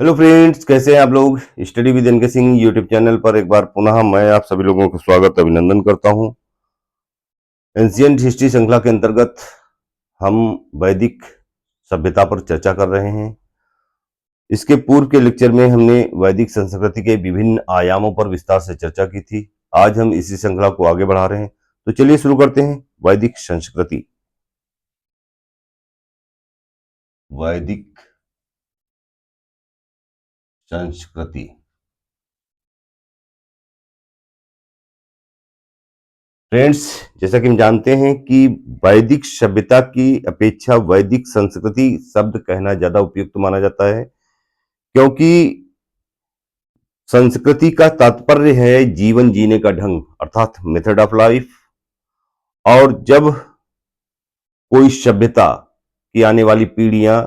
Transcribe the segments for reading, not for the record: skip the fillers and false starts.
Hello friends, कैसे हैं आप लोग। Study with N K Singh YouTube channel पर एक बार पुनः मैं आप सभी लोगों को स्वागत अभिनंदन करता हूं। एंशिएंट हिस्ट्री श्रृंखला के अंतर्गत हम वैदिक सभ्यता पर चर्चा कर रहे हैं। इसके पूर्व के लेक्चर में हमने वैदिक संस्कृति के विभिन्न आयामों पर विस्तार से चर्चा की थी। आज हम इसी श्रृंखला को आगे बढ़ा रहे हैं, तो चलिए शुरू करते हैं। वैदिक संस्कृति। वैदिक संस्कृति फ्रेंड्स, जैसा कि हम जानते हैं कि वैदिक सभ्यता की अपेक्षा वैदिक संस्कृति शब्द कहना ज्यादा उपयुक्त माना जाता है, क्योंकि संस्कृति का तात्पर्य है जीवन जीने का ढंग, अर्थात मेथड ऑफ लाइफ। और जब कोई सभ्यता की आने वाली पीढ़ियां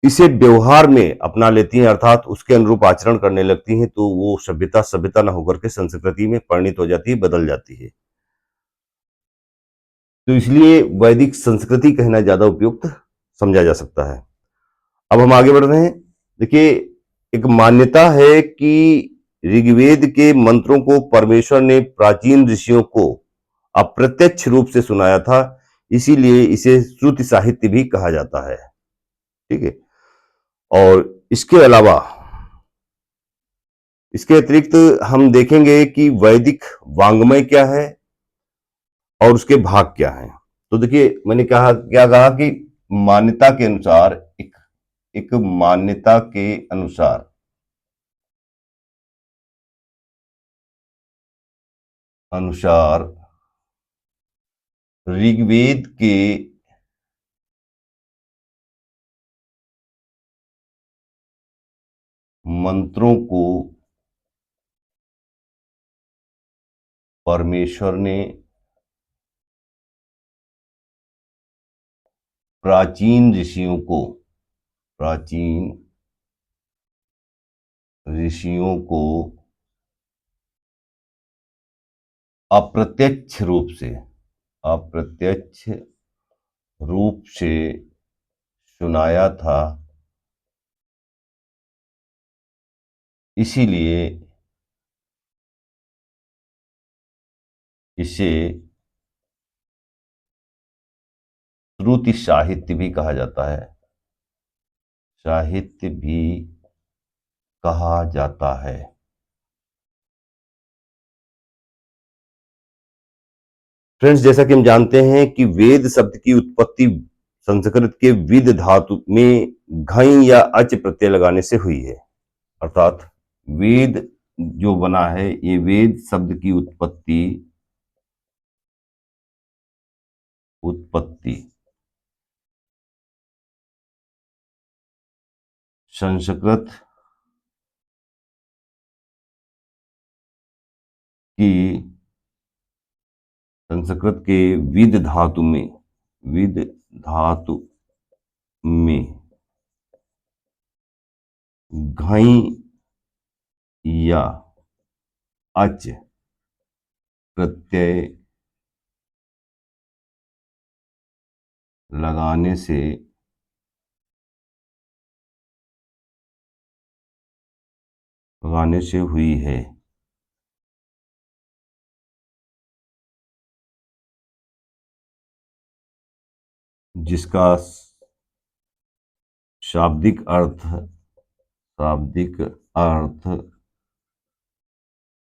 इसे व्यवहार में अपना लेती हैं, अर्थात उसके अनुरूप आचरण करने लगती हैं, तो वो सभ्यता सभ्यता न होकर के संस्कृति में परिणित हो जाती है, बदल जाती है। तो इसलिए वैदिक संस्कृति कहना ज्यादा उपयुक्त समझा जा सकता है। अब हम आगे बढ़ रहे हैं। देखिए, एक मान्यता है कि ऋग्वेद के मंत्रों को परमेश्वर ने प्राचीन ऋषियों को अप्रत्यक्ष रूप से सुनाया था, इसीलिए इसे श्रुति साहित्य भी कहा जाता है। ठीक है। और इसके अतिरिक्त हम देखेंगे कि वैदिक वांग्मय क्या है और उसके भाग क्या हैं। तो देखिए, मैंने क्या कहा कि मान्यता के अनुसार एक मान्यता के अनुसार ऋग्वेद के मंत्रों को परमेश्वर ने प्राचीन ऋषियों को अप्रत्यक्ष रूप से सुनाया था, इसीलिए इसे श्रुति साहित्य भी कहा जाता है। फ्रेंड्स, जैसा कि हम जानते हैं कि वेद शब्द की उत्पत्ति संस्कृत के विद धातु में घई या अच प्रत्यय लगाने से हुई है। अर्थात वेद जो बना है, ये वेद शब्द की उत्पत्ति संस्कृत के विद धातु में घई या अच प्रत्यय लगाने से हुई है। जिसका शाब्दिक अर्थ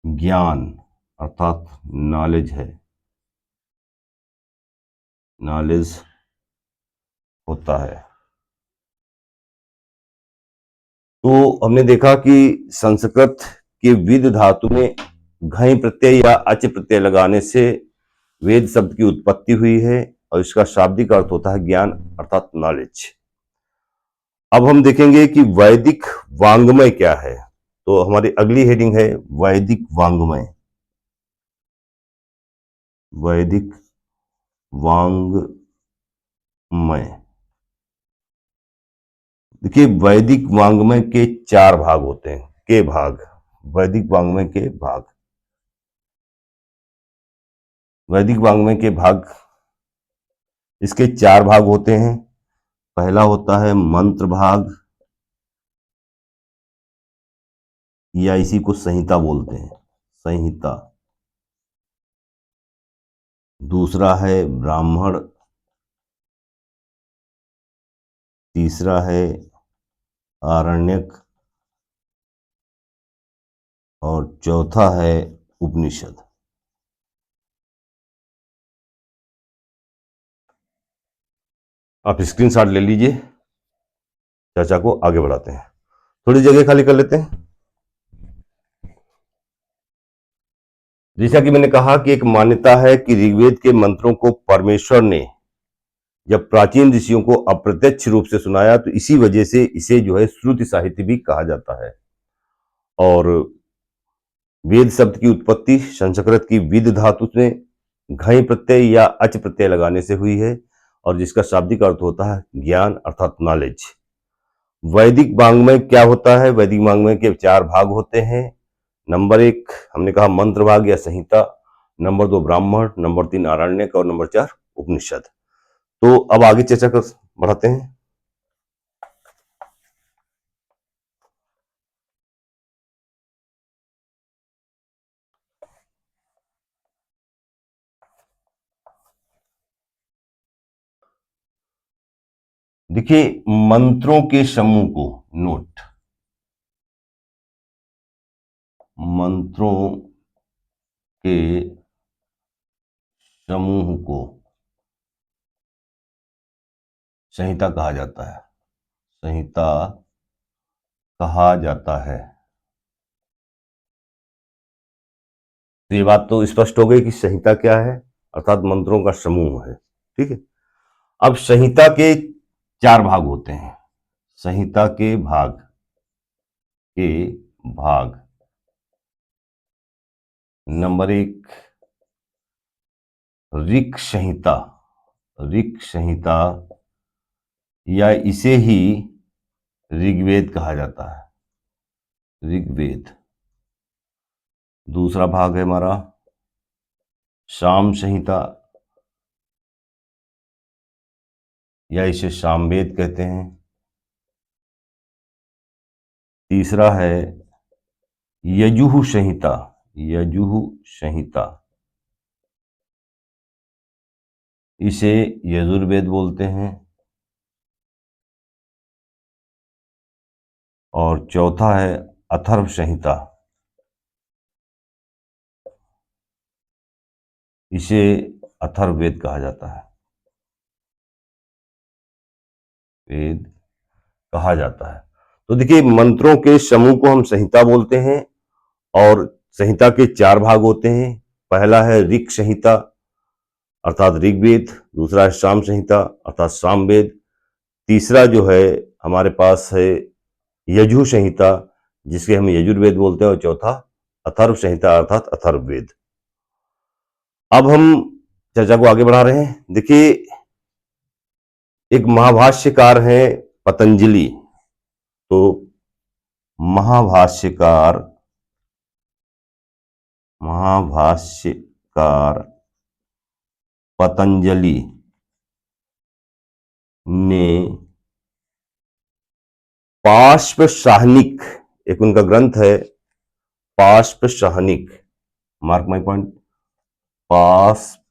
ज्ञान अर्थात नॉलेज होता है। तो हमने देखा कि संस्कृत के विद धातु में घई प्रत्यय या अच प्रत्यय लगाने से वेद शब्द की उत्पत्ति हुई है, और इसका शाब्दिक अर्थ होता है ज्ञान अर्थात नॉलेज। अब हम देखेंगे कि वैदिक वांग्मय क्या है। तो हमारी अगली हेडिंग है वैदिक वांग्मय। देखिए, वैदिक वांग्मय के 4 भाग होते हैं। वैदिक वांग्मय के भाग इसके 4 भाग होते हैं। पहला होता है मंत्र भाग, या इसी को संहिता बोलते हैं, संहिता। दूसरा है ब्राह्मण, तीसरा है आरण्यक और चौथा है उपनिषद। आप स्क्रीनशॉट ले लीजिए, चर्चा को आगे बढ़ाते हैं। थोड़ी जगह खाली कर लेते हैं। जैसा कि मैंने कहा कि एक मान्यता है कि ऋग्वेद के मंत्रों को परमेश्वर ने जब प्राचीन ऋषियों को अप्रत्यक्ष रूप से सुनाया तो इसी वजह से इसे जो है श्रुति साहित्य भी कहा जाता है। और वेद शब्द की उत्पत्ति संस्कृत की विद धातु में घई प्रत्यय या अच प्रत्यय लगाने से हुई है और जिसका शाब्दिक अर्थ होता है ज्ञान अर्थात नॉलेज। वैदिक वाङ्मय क्या होता है? वैदिक वाङ्मय के 4 भाग होते हैं। नंबर 1 हमने कहा मंत्र भाग या संहिता, नंबर 2 ब्राह्मण, नंबर 3 आरण्यक और नंबर 4 उपनिषद। तो अब आगे चर्चा कर बढ़ाते हैं। देखिए मंत्रों के समूह को नोट, मंत्रों के समूह को संहिता कहा जाता है, संहिता कहा जाता है। तो ये बात तो स्पष्ट हो गई कि संहिता क्या है, अर्थात मंत्रों का समूह है। ठीक है। अब संहिता के 4 भाग होते हैं। संहिता के भाग नंबर 1 ऋक् संहिता, ऋक् संहिता या इसे ही ऋग्वेद कहा जाता है, ऋग्वेद। दूसरा भाग है हमारा साम संहिता या इसे सामवेद कहते हैं। तीसरा है यजुः संहिता, यजुः संहिता, इसे यजुर्वेद बोलते हैं। और चौथा है अथर्व संहिता, इसे अथर्ववेद कहा जाता है, वेद कहा जाता है। तो देखिए मंत्रों के समूह को हम संहिता बोलते हैं और संहिता के 4 भाग होते हैं। पहला है ऋक् संहिता अर्थात ऋग्वेद, दूसरा है साम संहिता अर्थात सामवेद, तीसरा जो है हमारे पास है यजुः संहिता जिसके हम यजुर्वेद बोलते हैं और चौथा अथर्व संहिता अर्थात अथर्ववेद। अब हम चर्चा को आगे बढ़ा रहे हैं। देखिए एक महाभाष्यकार हैं पतंजलि, तो महाभाष्यकार पतंजलि ने पार्श्वसाहनिक, एक उनका ग्रंथ है पार्श्वसाहनिक, मार्क माय पॉइंट, पार्श्वसाहनिक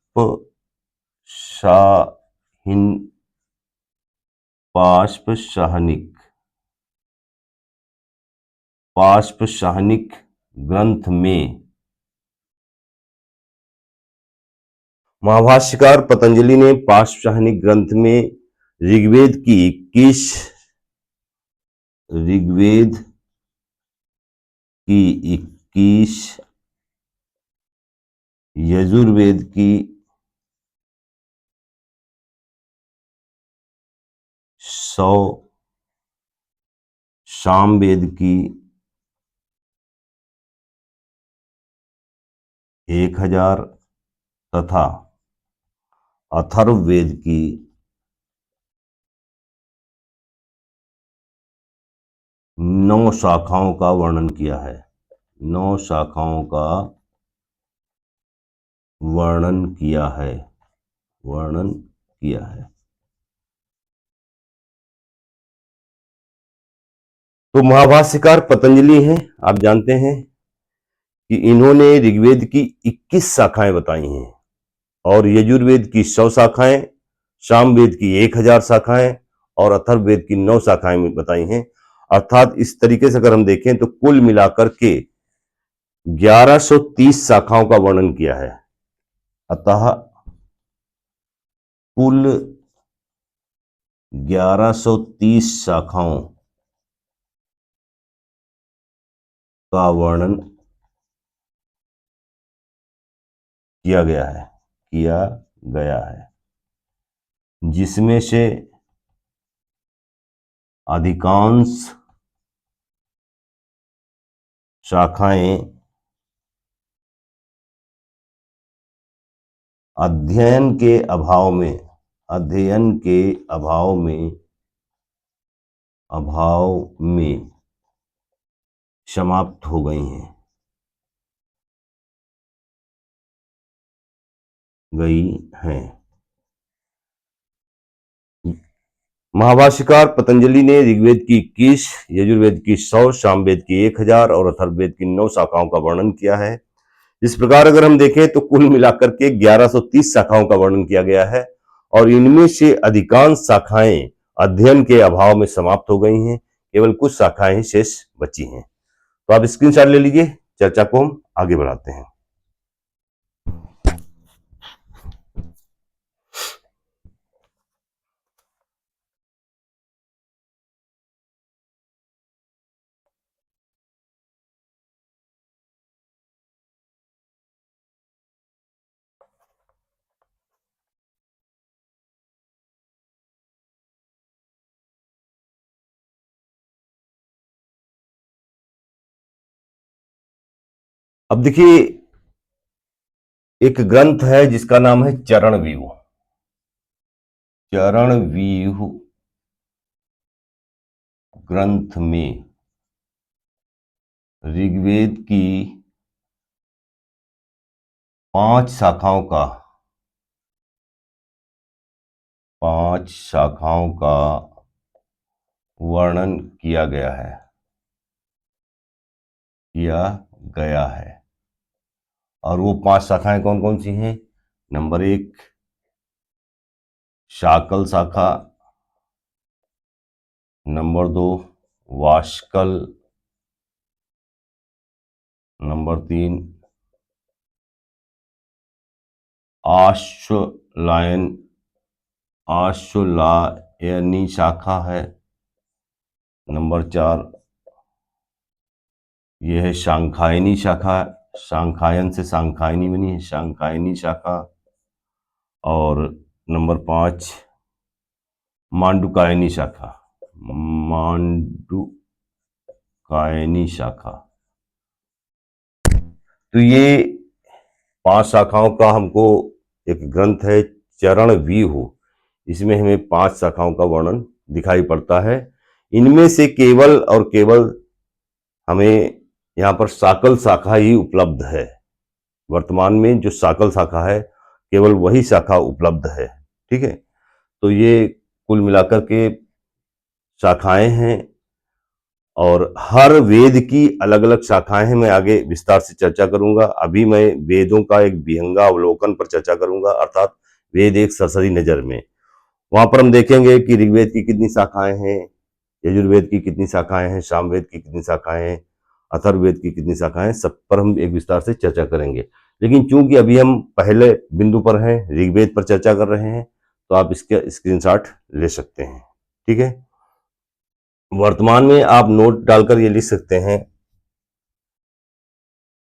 ग्रंथ में महाभाष्यकार पतंजलि ने पार्श्वसाहनिक ग्रंथ में ऋग्वेद की 21, यजुर्वेद की 100, सामवेद की 1000 तथा अथर्ववेद की 9 शाखाओं का वर्णन किया है, 9 शाखाओं का वर्णन किया है। तो महाभाष्यकार पतंजलि हैं, आप जानते हैं कि इन्होंने ऋग्वेद की 21 शाखाएं बताई हैं और यजुर्वेद की 100 शाखाएं, सामवेद की 1000 शाखाएं और अथर्ववेद की 9 शाखाएं बताई हैं। अर्थात इस तरीके से अगर हम देखें तो कुल मिलाकर के 1130 शाखाओं का वर्णन किया है। अतः कुल 1130 शाखाओं का वर्णन किया गया है जिसमें से अधिकांश शाखाएं अध्ययन के अभाव में समाप्त हो गई हैं। महाभाष्यकार पतंजलि ने ऋग्वेद की 21, यजुर्वेद की 100, सामवेद की 1000 और अथर्ववेद की 9 शाखाओं का वर्णन किया है। इस प्रकार अगर हम देखें तो कुल मिलाकर के 1130 शाखाओं का वर्णन किया गया है और इनमें से अधिकांश शाखाएं अध्ययन के अभाव में समाप्त हो गई हैं, केवल कुछ शाखाएं शेष बची हैं। तो आप स्क्रीनशॉट ले लीजिए, चर्चा को हम आगे बढ़ाते हैं। अब देखिए, एक ग्रंथ है जिसका नाम है चरण व्यूह। चरण व्यूह ग्रंथ में ऋग्वेद की 5 शाखाओं का वर्णन किया गया है। और वो 5 शाखाएं कौन कौन सी हैं? नंबर 1 शाकल शाखा, नंबर 2 वाष्कल, नंबर 3 आश्वलायनी शाखा है, नंबर 4 यह है शांखायनी शाखा, शांखायन से शांखायनी बनी है, शांखायनी शाखा। और नंबर 5 मांडुकायनी शाखा, मांडुकायनी शाखा। तो ये 5 शाखाओं का हमको एक ग्रंथ है चरण व्यूह, इसमें हमें 5 शाखाओं का वर्णन दिखाई पड़ता है। इनमें से केवल और केवल हमें यहाँ पर शाकल शाखा ही उपलब्ध है। वर्तमान में जो शाकल शाखा है केवल वही शाखा उपलब्ध है। ठीक है, तो ये कुल मिलाकर के शाखाएं हैं और हर वेद की अलग अलग शाखाएं हैं। मैं आगे विस्तार से चर्चा करूंगा। अभी मैं वेदों का एक विहंगावलोकन पर चर्चा करूंगा, अर्थात वेद एक सरसरी नजर में। वहां पर हम देखेंगे कि ऋग्वेद की कितनी शाखाएं हैं, यजुर्वेद की कितनी शाखाएं हैं, सामवेद की कितनी शाखाएं हैं, अथर्ववेद की कितनी शाखाएं हैं, सब पर हम एक विस्तार से चर्चा करेंगे। लेकिन चूंकि अभी हम पहले बिंदु पर हैं, ऋग्वेद पर चर्चा कर रहे हैं, तो आप इसके स्क्रीनशॉट ले सकते हैं। ठीक है, वर्तमान में आप नोट डालकर ये लिख सकते हैं,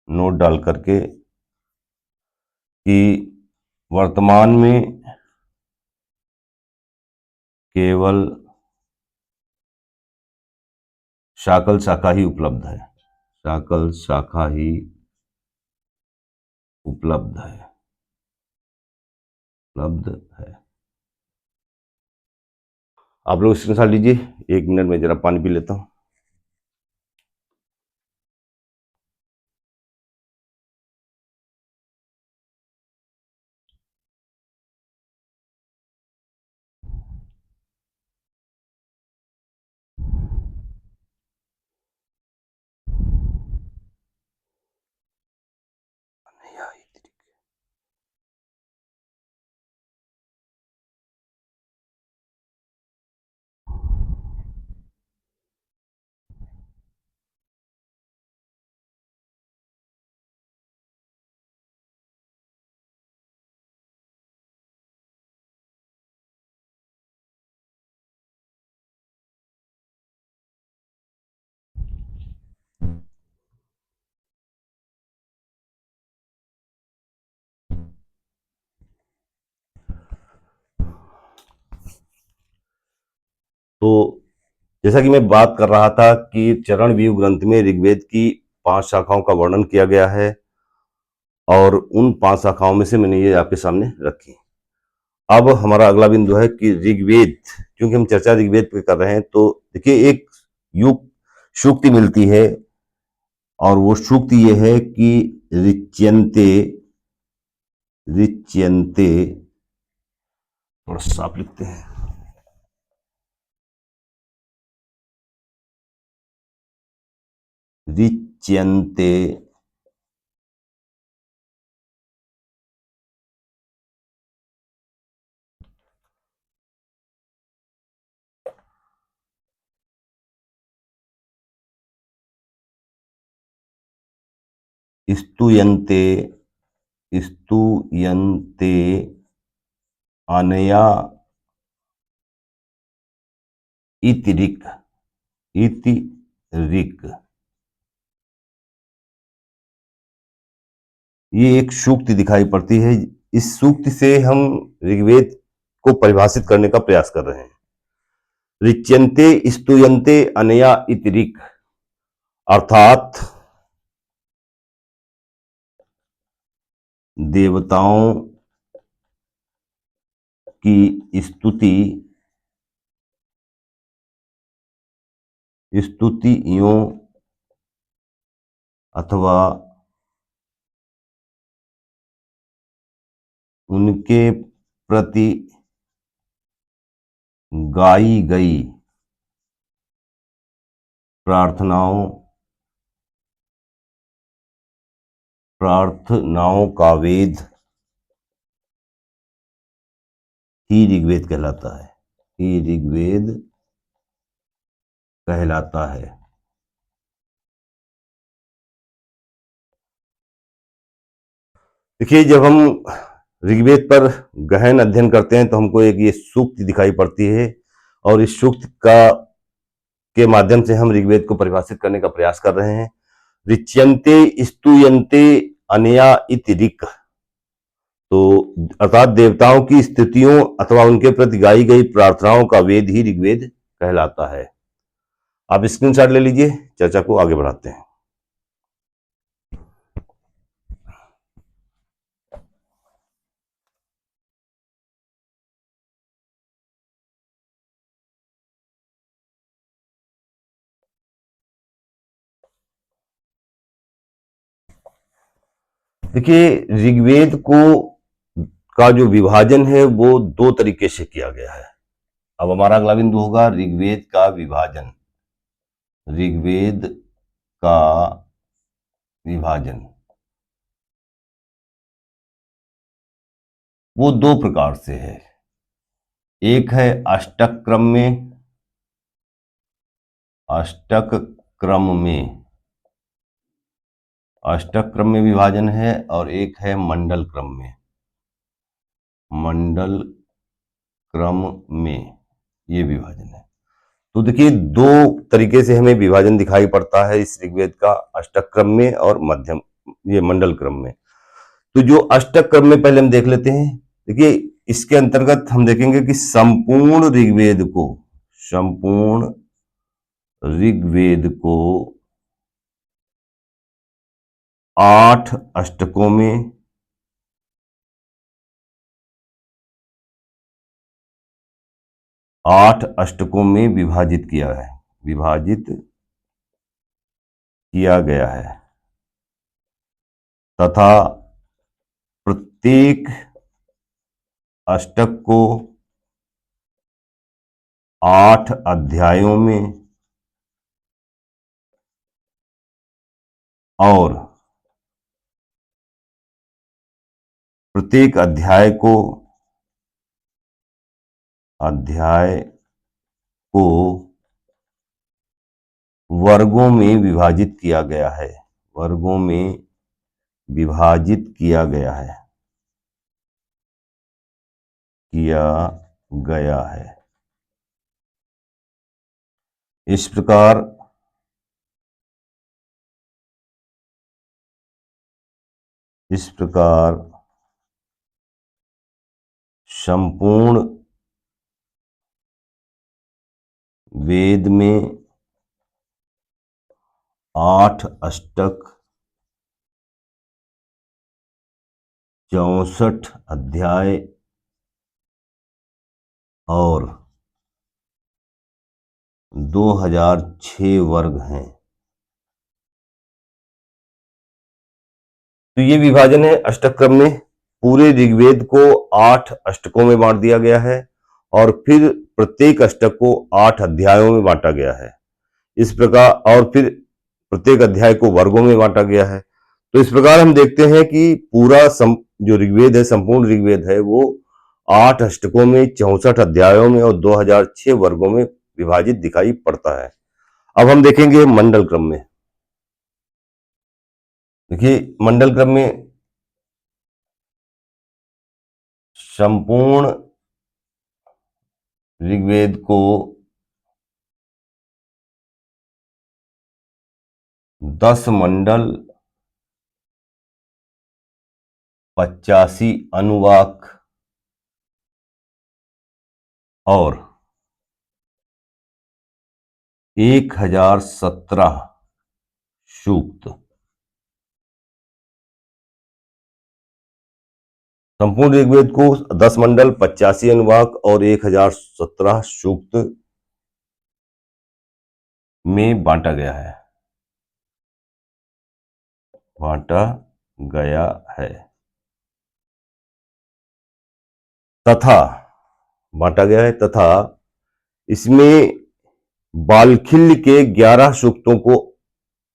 नोट डाल करके कि वर्तमान में केवल शाकल शाखा ही उपलब्ध है, शाकल शाखा ही उपलब्ध है। आप लोग स्क्रीनशॉट लीजिए, 1 मिनट में जरा पानी पी लेता हूं। तो जैसा कि मैं बात कर रहा था कि चरण व्यू ग्रंथ में ऋग्वेद की 5 शाखाओं का वर्णन किया गया है और उन 5 शाखाओं में से मैंने ये आपके सामने रखी। अब हमारा अगला बिंदु है कि ऋग्वेद, क्योंकि हम चर्चा ऋग्वेद पे कर रहे हैं, तो देखिए एक युग सूक्ति मिलती है और वो सूक्ति ये है कि ऋच्यन्ते, ऋच्यन्ते, थोड़ा साफ लिखते हैं, ऋच्यन्ते स्तूयन्ते, स्तूयन्ते अनया इति ऋक्, इति ऋक्। ये एक सूक्ति दिखाई पड़ती है। इस सूक्ति से हम ऋग्वेद को परिभाषित करने का प्रयास कर रहे हैं। ऋच्यन्ते स्तूयन्ते अनया इति ऋक्, अर्थात देवताओं की स्तुतियों अथवा उनके प्रति गाई गई प्रार्थनाओं का वेद ही ऋग्वेद कहलाता है, ही ऋग्वेद कहलाता है। देखिए, जब हम ऋग्वेद पर गहन अध्ययन करते हैं तो हमको एक ये सूक्ति दिखाई पड़ती है और इस सूक्ति के माध्यम से हम ऋग्वेद को परिभाषित करने का प्रयास कर रहे हैं। ऋच्यन्ते स्तूयन्ते अनया इति ऋक्, तो अर्थात देवताओं की स्तुतियों अथवा उनके प्रति गाई गई प्रार्थनाओं का वेद ही ऋग्वेद कहलाता है। आप स्क्रीनशॉट ले लीजिए, चर्चा को आगे बढ़ाते हैं। देखिए, ऋग्वेद का जो विभाजन है वो 2 तरीके से किया गया है। अब हमारा अगला बिंदु होगा ऋग्वेद का विभाजन। ऋग्वेद का विभाजन वो 2 प्रकार से है। एक है अष्टक क्रम में, अष्टक क्रम में विभाजन है, और एक है मंडल क्रम में, मंडल क्रम में ये विभाजन है। तो देखिए 2 तरीके से हमें विभाजन दिखाई पड़ता है इस ऋग्वेद का, अष्टक क्रम में और मध्यम ये मंडल क्रम में। तो जो अष्टक क्रम में पहले हम देख लेते हैं। देखिए, इसके अंतर्गत हम देखेंगे कि संपूर्ण ऋग्वेद को 8 अष्टकों में, 8 अष्टकों में विभाजित किया गया है तथा प्रत्येक अष्टक को 8 अध्यायों में और प्रत्येक अध्याय को वर्गों में विभाजित किया गया है, वर्गों में विभाजित किया गया है। इस प्रकार संपूर्ण वेद में 8 अष्टक, 64 अध्याय और 2006 वर्ग हैं। तो ये विभाजन है अष्टक क्रम में। पूरे ऋग्वेद को 8 अष्टकों में बांट दिया गया है और फिर प्रत्येक अष्टक को 8 अध्यायों में बांटा गया है। इस प्रकार और फिर प्रत्येक अध्याय को वर्गों में बांटा गया है। तो इस प्रकार हम देखते हैं कि पूरा जो ऋग्वेद है, संपूर्ण ऋग्वेद है, वो 8 अष्टकों में, 64 अध्यायों में और 2006 वर्गों में विभाजित दिखाई पड़ता है। अब हम देखेंगे मंडल क्रम में। देखिए, मंडल क्रम में संपूर्ण ऋग्वेद को 10 मंडल, 85 अनुवाक और 1017 सूक्त, संपूर्ण ऋग्वेद को 10 मंडल, 85 अनुवाक और 1017 सूक्त में बांटा गया है। तथा इसमें बालखिल्य के 11 सूक्तों को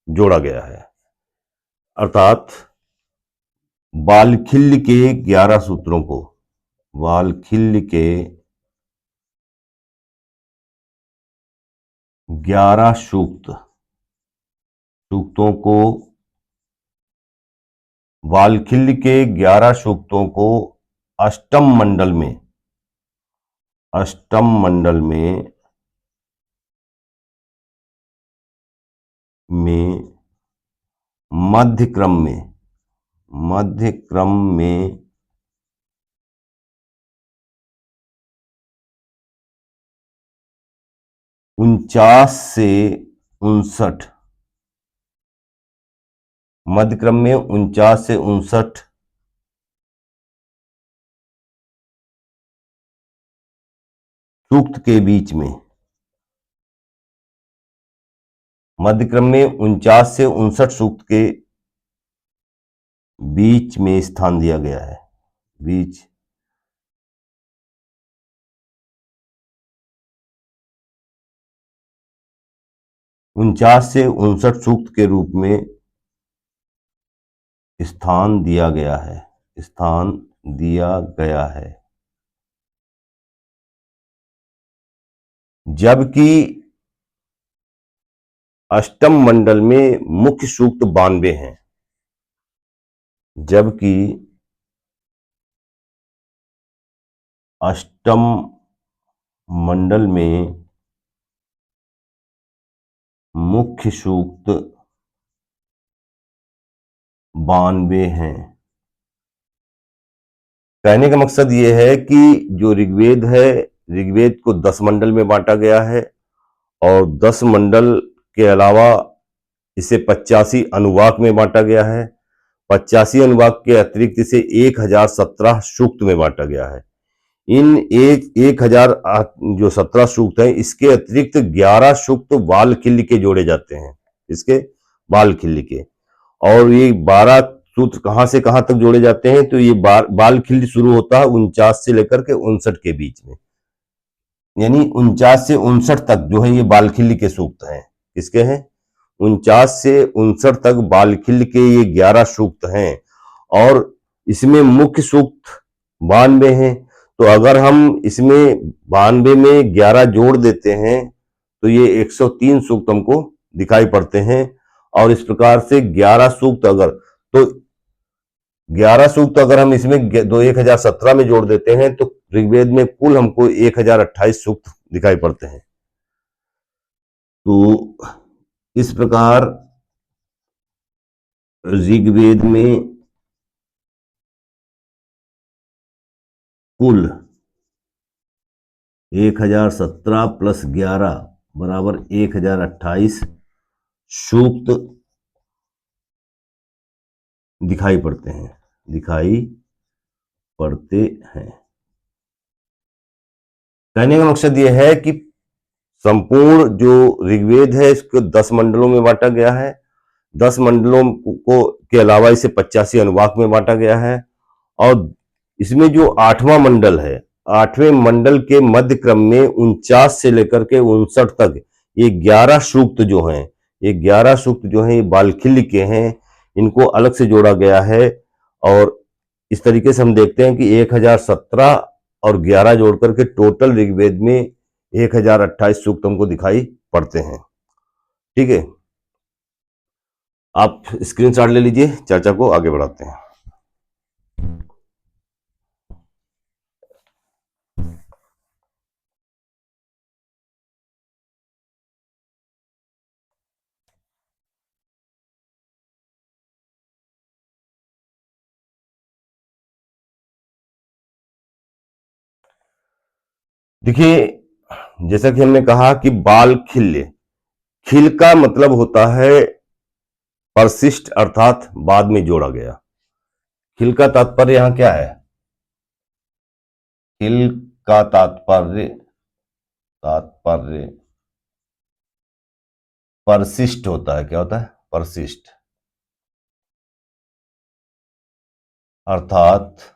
जोड़ा गया है। अर्थात बालखिल्य के 11 सूत्रों को, बालखिल्य के 11 सूक्तों को, बालखिल्य के 11 सूक्तों को अष्टम मंडल में मध्य क्रम में 49 से 59, मध्य क्रम में 49 से 59 सूक्त के बीच में, मध्य क्रम में 49 से 59 सूक्त के बीच में स्थान दिया गया है। 49 से 59 सूक्त के रूप में स्थान दिया गया है। जबकि अष्टम मंडल में मुख्य सूक्त 92 हैं। जबकि अष्टम मंडल में मुख्य सूक्त 92 हैं। कहने का मकसद यह है कि जो ऋग्वेद है, ऋग्वेद को 10 मंडल में बांटा गया है और 10 मंडल के अलावा इसे 85 अनुवाक में बांटा गया है। 85 अनुवाक के अतिरिक्त इसे 1017 सूक्त में बांटा गया है। इन 1000 जो 17 सूक्त हैं, इसके अतिरिक्त 11 सूक्त बालखिल्य के जोड़े जाते हैं। इसके बालखिल्य के, और ये 12 सूत्र कहां से कहां तक जोड़े जाते हैं, तो ये बालखिल्य शुरू होता है 49 से लेकर के 59 के बीच में, यानी 49 से 59 तक जो है ये बालखिल्य के सूक्त हैं। किसके हैं? 49 से 59 तक बालखिल्य के ये 11 सूक्त हैं और इसमें मुख्य सूक्त 92 हैं। तो अगर हम इसमें 92 में 11 जोड़ देते हैं तो ये 103 सूक्त हमको दिखाई पड़ते हैं। और इस प्रकार से 11 सूक्त अगर हम इसमें 1017 में जोड़ देते हैं तो ऋग्वेद में कुल हमको 1028 सूक्त दिखाई पड़ते हैं। तो इस प्रकार ऋग्वेद में कुल 1017 प्लस 11 बराबर 1028 सूक्त दिखाई पड़ते हैं, दिखाई पड़ते हैं। कहने का मकसद यह है कि संपूर्ण जो ऋग्वेद है इसको 10 मंडलों में बांटा गया है। 10 मंडलों को के अलावा इसे 85 अनुवाक में बांटा गया है। और इसमें जो 8वां मंडल है, 8वें मंडल के मध्य क्रम में 49 से लेकर के 59 तक ये 11 सूक्त जो हैं, ये 11 सूक्त जो हैं ये बालखिल्य के हैं, इनको अलग से जोड़ा गया है। और इस तरीके से हम देखते हैं कि 1017 और 11 जोड़ करके टोटल ऋग्वेद में 1028 सूक्त हमको दिखाई पड़ते हैं। ठीक है, आप स्क्रीनशॉट ले लीजिए, चर्चा को आगे बढ़ाते हैं। देखिए, जैसा कि हमने कहा कि बाल खिल्य, खिल का मतलब होता है परसिस्ट, अर्थात बाद में जोड़ा गया। खिल का तात्पर्य यहां क्या है? खिल का तात्पर्य तात्पर्य परसिस्ट होता है। क्या होता है? परसिस्ट, अर्थात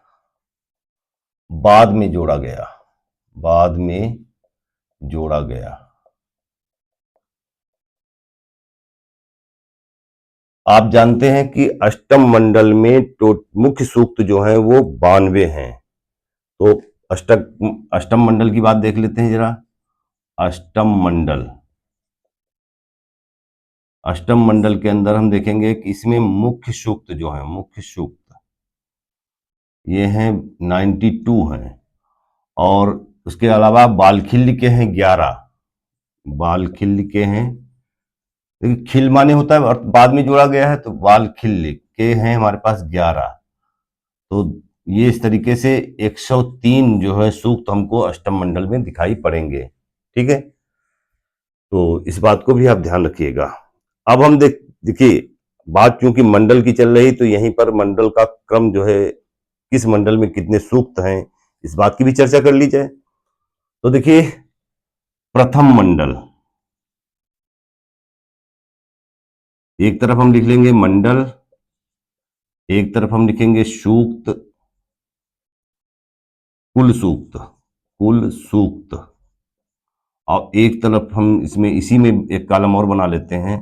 बाद में जोड़ा गया, बाद में जोड़ा गया। आप जानते हैं कि अष्टम मंडल में मुख्य सूक्त जो है वो 92 हैं। तो अष्टम मंडल की बात देख लेते हैं जरा। अष्टम मंडल, अष्टम मंडल के अंदर हम देखेंगे कि इसमें मुख्य सूक्त जो है, मुख्य सूक्त ये हैं 92 हैं। और उसके अलावा बालखिल्य के हैं 11, बालखिल्य के हैं। देखिए, खिल माने होता है और बाद में जोड़ा गया है, तो बालखिल्य के हैं हमारे पास 11। तो ये इस तरीके से 103 जो है सूक्त हमको अष्टम मंडल में दिखाई पड़ेंगे। ठीक है, तो इस बात को भी आप ध्यान रखिएगा। अब हम देखिए, बात चूंकि मंडल की चल रही, तो यहीं पर मंडल का क्रम जो है, किस मंडल में कितने सूक्त हैं, इस बात की भी चर्चा कर ली जाए। तो देखिए, प्रथम मंडल, एक तरफ हम लिख लेंगे मंडल, एक तरफ हम लिखेंगे सूक्त, कुल सूक्त, कुल सूक्त। और एक तरफ हम इसमें इसी में एक कॉलम और बना लेते हैं,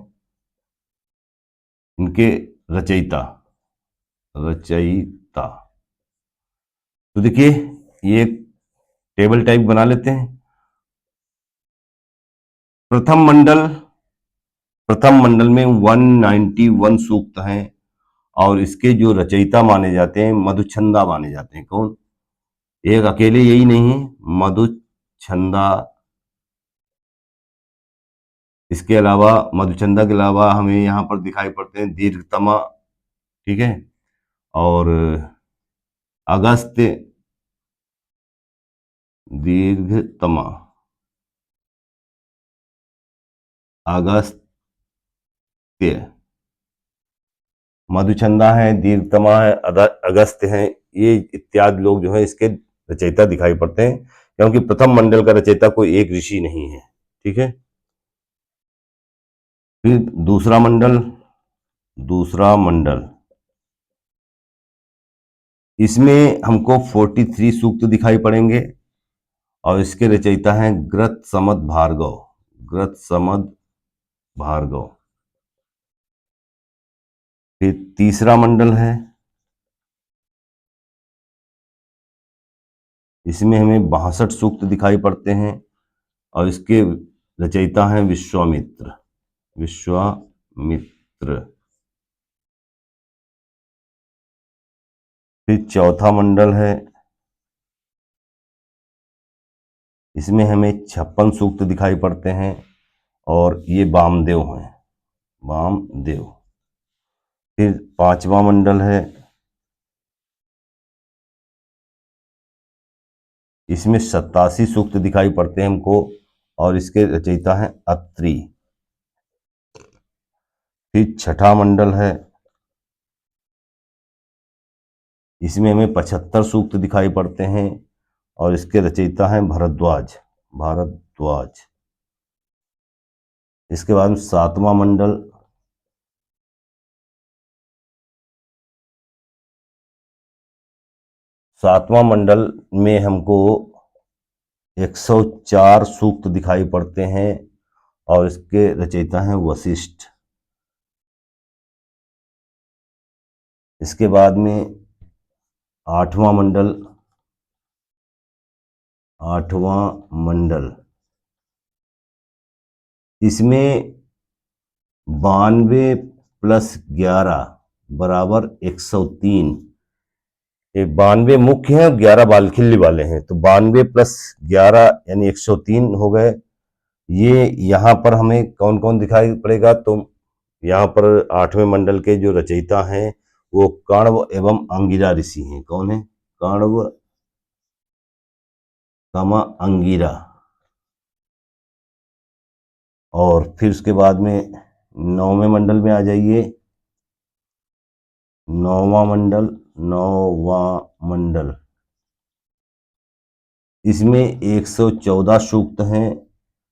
इनके रचयिता, रचयिता। तो देखिए, ये टेबल टाइप बना लेते हैं। प्रथम मंडल, प्रथम मंडल में 191 सूक्त हैं। और इसके जो रचयिता माने जाते हैं, मधुछंदा माने जाते हैं। कौन? एक अकेले यही नहीं है, मधुछंदा। इसके अलावा, मधुचंदा के अलावा हमें यहाँ पर दिखाई पड़ते हैं दीर्घतमा, ठीक है, और अगस्त्य, दीर्घतमा, अगस्त्य, मधुचंदा है, दीर्घतमा है, अगस्त्य है। ये इत्यादि लोग जो है इसके रचयिता दिखाई पड़ते हैं, क्योंकि प्रथम मंडल का रचयिता कोई एक ऋषि नहीं है। ठीक है, फिर दूसरा मंडल, दूसरा मंडल, इसमें हमको 43 सूक्त दिखाई पड़ेंगे। और इसके रचयिता हैं ग्रत समद भार्गव, ग्रत समद भार्गव। फिर तीसरा मंडल है, इसमें हमें 62 सूक्त दिखाई पड़ते हैं। और इसके रचयिता हैं विश्वामित्र, विश्वामित्र। फिर चौथा मंडल है, इसमें हमें 56 सूक्त दिखाई पड़ते हैं। और ये वामदेव हैं, वामदेव। फिर पांचवा मंडल है, इसमें 87 सूक्त दिखाई पड़ते हैं हमको। और इसके रचयिता हैं अत्रि। फिर छठा मंडल है, इसमें हमें 75 सूक्त दिखाई पड़ते हैं और इसके रचयिता हैं भरद्वाज। भारद्वाज। इसके बाद सातवां मंडल, सातवां मंडल में हमको 104 सूक्त दिखाई पड़ते हैं और इसके रचयिता हैं वशिष्ठ। इसके बाद में आठवां मंडल, आठवां मंडल, इसमें 92 प्लस 11 बराबर 103। ये 92 मुख्य हैं और 11 बालखिल्ली वाले हैं, तो 92 प्लस 11 यानी 103 हो गए। ये यहाँ पर हमें कौन कौन दिखाई पड़ेगा, तो यहाँ पर आठवें मंडल के जो रचयिता हैं वो कण्व एवं अंगिरा ऋषि हैं। कौन है? कण्व, अंगिरा। और फिर उसके बाद में नौवें मंडल में आ जाइए। नौवां मंडल, नौवां मंडल, इसमें 114 सूक्त हैं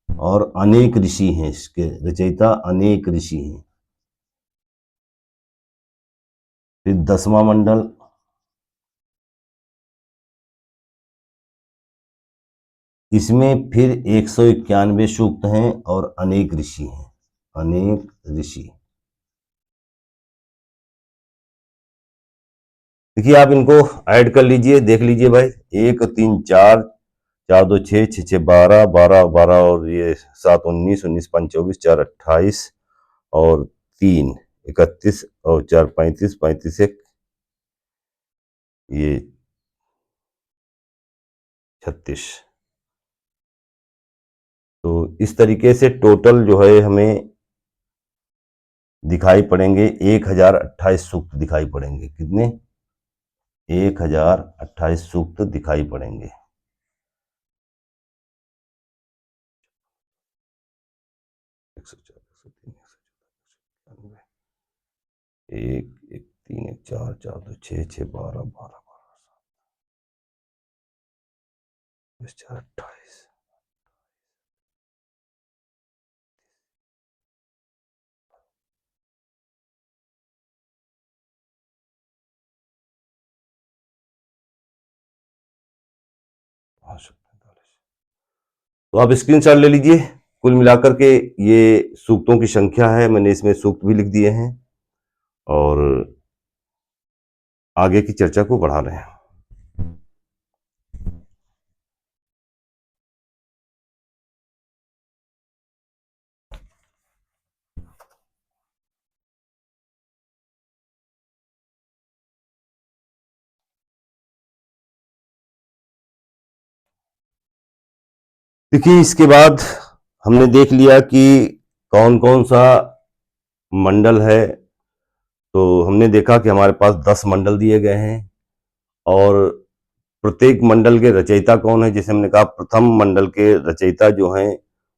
और अनेक ऋषि हैं, इसके रचयिता अनेक ऋषि हैं। फिर 10वां मंडल, इसमें फिर 191 सूक्त हैं और अनेक ऋषि हैं, अनेक ऋषि। देखिए आप इनको ऐड कर लीजिए, देख लीजिए भाई। 1 3 4, 4 2 6, 6 6 12, 12 12 और ये 7 19, 19 5 24, 4 28 और 3 31 और 4 35, 35 1 ये 36। तो इस तरीके से टोटल जो है हमें दिखाई पड़ेंगे 1028 सूक्त दिखाई पड़ेंगे। कितने? 1028 सूक्त दिखाई पड़ेंगे। एक एक 3 1 4 4 2 6 6 12 12 12 4 28। तो आप स्क्रीनशॉट ले लीजिए। कुल मिलाकर के ये सूक्तों की संख्या है, मैंने इसमें सूक्त भी लिख दिए हैं और आगे की चर्चा को बढ़ा रहे हैं। देखिए इसके बाद हमने देख लिया कि कौन कौन सा मंडल है। तो हमने देखा कि हमारे पास 10 मंडल दिए गए हैं और प्रत्येक मंडल के रचयिता कौन है। जैसे हमने कहा प्रथम मंडल के रचयिता जो हैं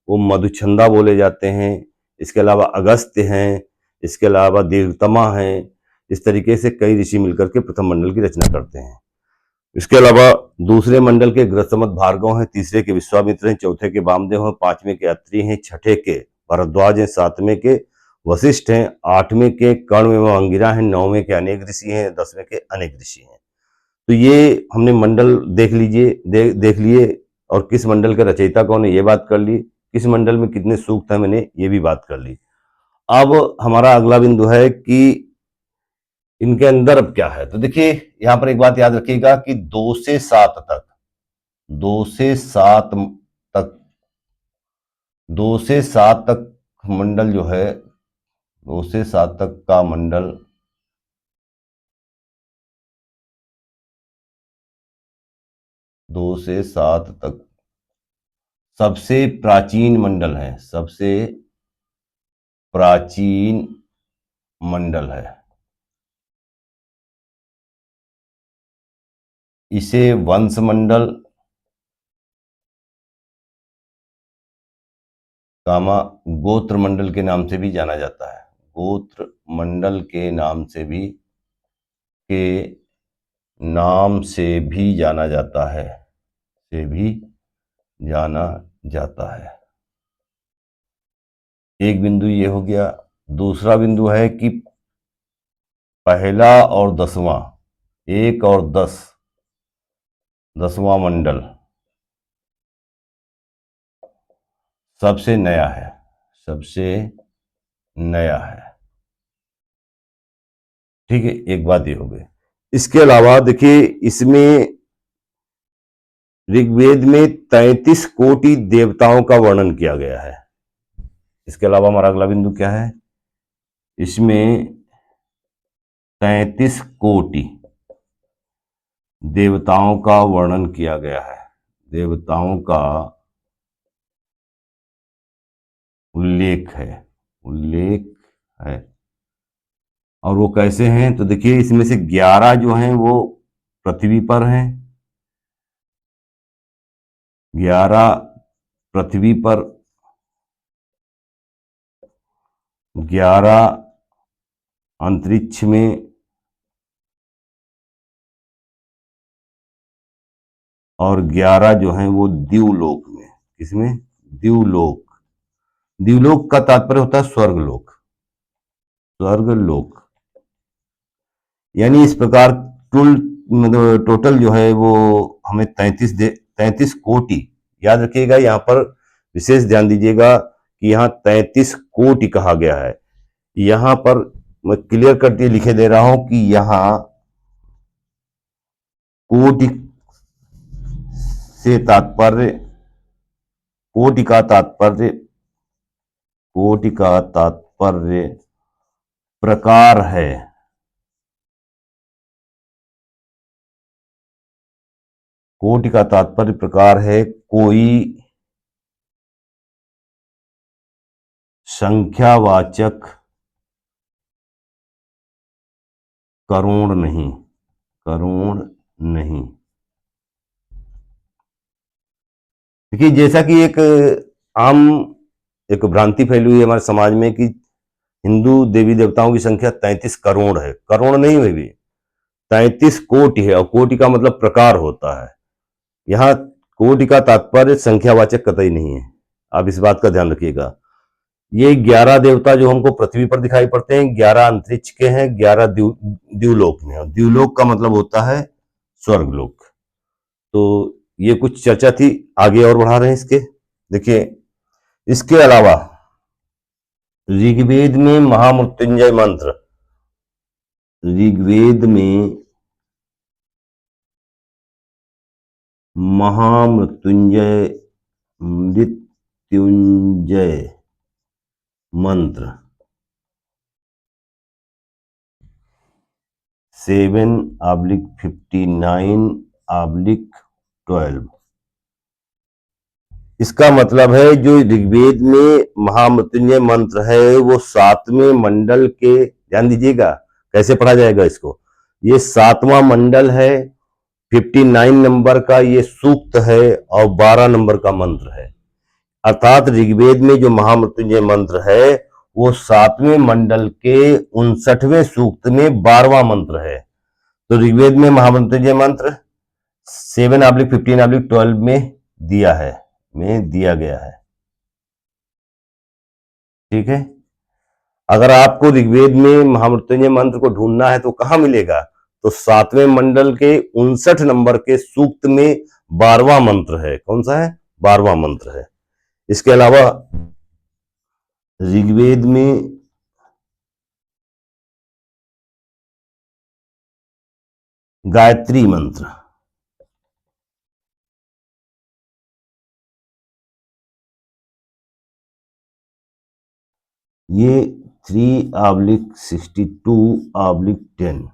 वो मधुछंदा बोले जाते हैं। इसके अलावा अगस्त्य हैं, इसके अलावा दीर्घतमा हैं। इस तरीके से कई ऋषि मिलकर के प्रथम मंडल की रचना करते हैं। इसके अलावा दूसरे मंडल के ग्रसमत भार्गव हैं, तीसरे के विश्वामित्र हैं, चौथे के वामदेव हैं, पांचवें के अत्रि हैं, छठे के भरद्वाज हैं, सातवें के वशिष्ठ हैं, आठवें के कण्व एवं अंगिरा हैं, नौवें के अनेक ऋषि हैं, 10वें के अनेक ऋषि हैं। तो ये हमने मंडल देख लीजिए, देख लिए और किस मंडल का रचयिता कौन है ये बात कर ली, किस मंडल में कितने सूक्त हैं मैंने ये भी बात कर ली। अब हमारा अगला बिंदु है कि इनके अंदर अब क्या है। तो देखिए यहां पर एक बात याद रखिएगा कि 2 से 7 तक, 2 से 7 तक, 2 से 7 तक मंडल जो है, 2 से 7 तक का मंडल, 2 से 7 तक सबसे प्राचीन मंडल है, सबसे प्राचीन मंडल है। इसे वंश मंडल, कामा गोत्र मंडल के नाम से भी जाना जाता है, गोत्र मंडल के नाम से भी जाना जाता है, से भी जाना जाता है। एक बिंदु ये हो गया। दूसरा बिंदु है कि पहला और 10वां, 1 और 10, 10वां मंडल सबसे नया है, सबसे नया है। ठीक है, एक बात ये हो गई। इसके अलावा देखिए, इसमें ऋग्वेद में 33 कोटि देवताओं का वर्णन किया गया है। इसके अलावा हमारा अगला बिंदु क्या है, इसमें 33 कोटि देवताओं का वर्णन किया गया है, देवताओं का उल्लेख है। और वो कैसे हैं, तो देखिए इसमें से 11 जो हैं वो पृथ्वी पर हैं, 11 पृथ्वी पर, 11 अंतरिक्ष में, और 11 जो हैं वो द्यूलोक में। किसमें? द्यूलोक। द्यूलोक का तात्पर्य होता है स्वर्गलोक, स्वर्गलोक। यानी इस प्रकार मतलब टोटल जो है वो हमें 33 कोटि, याद रखिएगा, यहां पर विशेष ध्यान दीजिएगा कि यहां 33 कोटि कहा गया है। यहां पर मैं क्लियर करके लिखे दे रहा हूं कि यहां कोटि से तात्पर्य, कोटि का तात्पर्य, कोटि का तात्पर्य प्रकार है, कोटि का तात्पर्य प्रकार है, कोई संख्यावाचक करोड़ नहीं, करोड़ नहीं। देखिए, जैसा कि आम एक भ्रांति फैली हुई है हमारे समाज में कि हिंदू देवी देवताओं की संख्या 33 करोड़ है, करोड़ नहीं हुई भी, 33 कोटि है, और कोटि का मतलब प्रकार होता है। यहाँ कोटि का तात्पर्य संख्यावाचक कतई नहीं है, आप इस बात का ध्यान रखिएगा। ये 11 देवता जो हमको पृथ्वी पर दिखाई पड़ते हैं, 11 अंतरिक्ष के हैं, 11 द्यूलोक में, और द्यूलोक का मतलब होता है स्वर्गलोक। तो ये कुछ चर्चा थी, आगे और बढ़ा रहे हैं इसके। देखिए, इसके अलावा ऋग्वेद में महामृत्युंजय मंत्र, ऋग्वेद में महामृत्युंजय मृत्युंजय मंत्र 7/59/12, इसका मतलब है जो ऋग्वेद में महामृत्युंजय मंत्र है वो 7वें मंडल के, ध्यान दीजिएगा कैसे पढ़ा जाएगा इसको, ये 7वां मंडल है, 59 नंबर का ये सूक्त है, और 12 नंबर का मंत्र है। अर्थात ऋग्वेद में जो महामृत्युंजय मंत्र है वो 7वें मंडल के 59वें सूक्त में 12वां मंत्र है। तो ऋग्वेद में महामृत्युंजय मंत्र 7/15/12 में दिया गया है। ठीक है, अगर आपको ऋग्वेद में महामृत्युंजय मंत्र को ढूंढना है तो कहां मिलेगा, तो 7वें मंडल के 59 नंबर के सूक्त में 12वां मंत्र है। कौन सा है? 12वां मंत्र है। इसके अलावा ऋग्वेद में गायत्री मंत्र, ये 3/62/10,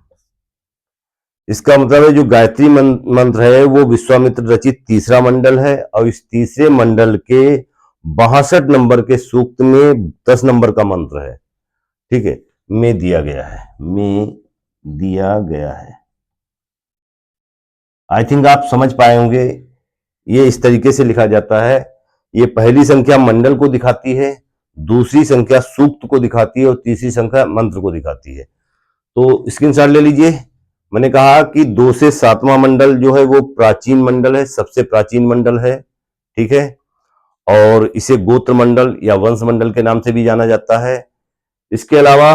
इसका मतलब है जो गायत्री मंत्र है वो विश्वामित्र रचित तीसरा मंडल है, और इस तीसरे मंडल के 62 नंबर के सूक्त में 10 नंबर का मंत्र है। ठीक है, में दिया गया है, में दिया गया है। आई थिंक आप समझ पाए होंगे, ये इस तरीके से लिखा जाता है ये पहली संख्या मंडल को दिखाती है, दूसरी संख्या सूक्त को दिखाती है और तीसरी संख्या मंत्र को दिखाती है। तो स्क्रीनशॉट ले लीजिए। मैंने कहा कि 2 से 7वां मंडल जो है वो प्राचीन मंडल है, सबसे प्राचीन मंडल है, ठीक है, और इसे गोत्र मंडल या वंश मंडल के नाम से भी जाना जाता है। इसके अलावा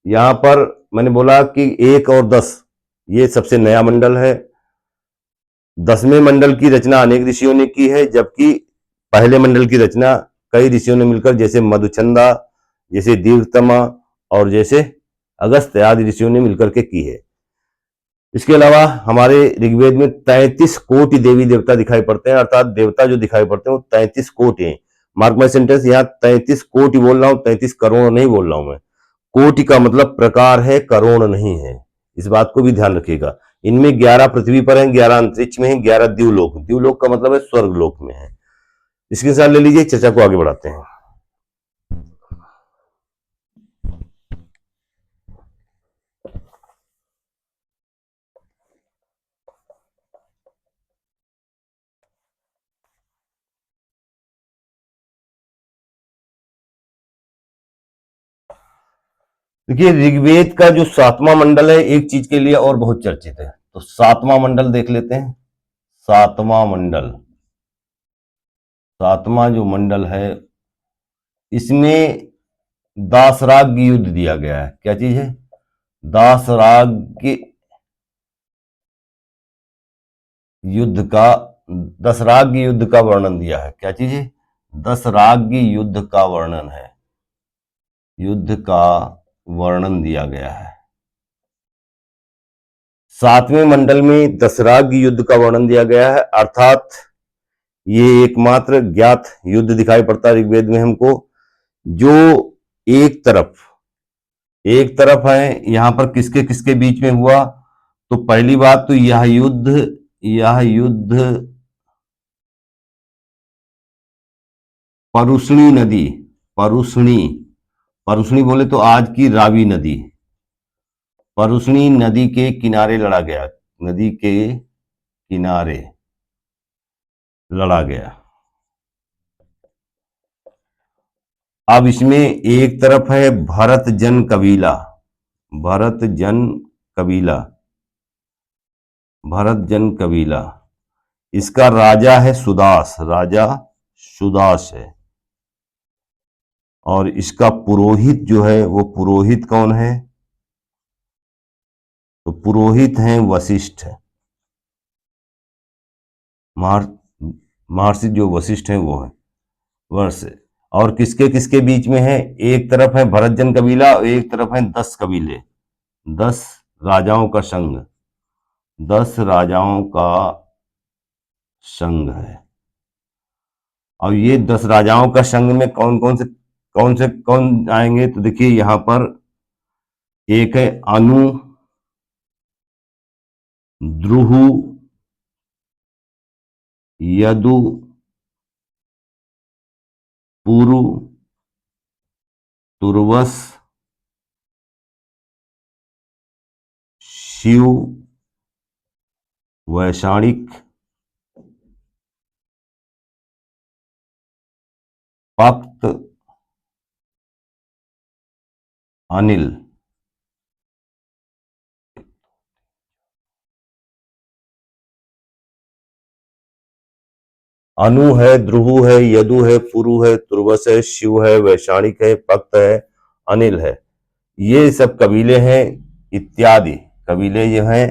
यहां पर मैंने बोला कि 1 और 10 ये सबसे नया मंडल है। 10वें मंडल की रचना अनेक ऋषियों ने की है, जबकि पहले मंडल की रचना कई ऋषियों ने मिलकर, जैसे मधुचंदा, जैसे दीर्घतमा और जैसे अगस्त्य आदि ऋषियों ने मिलकर के की है। इसके अलावा हमारे ऋग्वेद में 33 कोटि देवी देवता दिखाई पड़ते हैं, अर्थात देवता जो दिखाई पड़ते हैं वो 33 कोटि हैं। मार्क माई सेंटेंस, यहाँ 33 कोटि बोल रहा हूं, 33 करोड़ नहीं बोल रहा हूं मैं। कोटि का मतलब प्रकार है, करोड़ नहीं है, इस बात को भी ध्यान रखिएगा। इनमें 11 पृथ्वी पर हैं, 11 अंतरिक्ष में हैं, 11 द्यूलोक, द्यूलोक का मतलब है स्वर्ग लोक में है। इसके साथ ले लीजिए, चर्चा को आगे बढ़ाते हैं। देखिए, ऋग्वेद का जो 7वां मंडल है एक चीज के लिए और बहुत चर्चित है, तो 7वां मंडल देख लेते हैं। 7वां मंडल, 7वां जो मंडल है इसमें दासराग युद्ध दिया गया है। क्या चीज है? दासराग युद्ध का, दसराग युद्ध का वर्णन दिया है। क्या चीज है? दसराग युद्ध का वर्णन है, युद्ध का वर्णन दिया गया है। 7वें मंडल में दसराग युद्ध का वर्णन दिया गया है, अर्थात ये एकमात्र ज्ञात युद्ध दिखाई पड़ता है ऋग्वेद में हमको, जो एक तरफ है। यहां पर किसके किसके बीच में हुआ? तो पहली बात तो यह युद्ध परुष्णी नदी, परुष्णी बोले तो आज की रावी नदी, परुष्णी नदी के किनारे लड़ा गया, नदी के किनारे लड़ा गया। अब इसमें एक तरफ है भरत जन कबीला, भरत जन कबीला, इसका राजा है सुदास, राजा सुदास है, और इसका पुरोहित जो है वो पुरोहित कौन है? तो पुरोहित हैं वशिष्ठ, महर्षि जो वशिष्ठ हैं वो है वर्ष। और किसके किसके बीच में है? एक तरफ है भरत जन कबीला और एक तरफ है 10 कबीले, 10 राजाओं का संघ, 10 राजाओं का संघ है। और ये 10 राजाओं का संघ में कौन आएंगे? तो देखिए यहां पर एक है अनु, द्रुहु, यदु, पुरु, तुर्वस, शिव, वैशाणिक, पक्त, अनिल। अनु है, ध्रुव है, यदु है, पुरु है, तुर्वस है, शिव है, वैशाणिक है, पक्त है, अनिल है। ये सब कबीले हैं, इत्यादि कबीले ये हैं।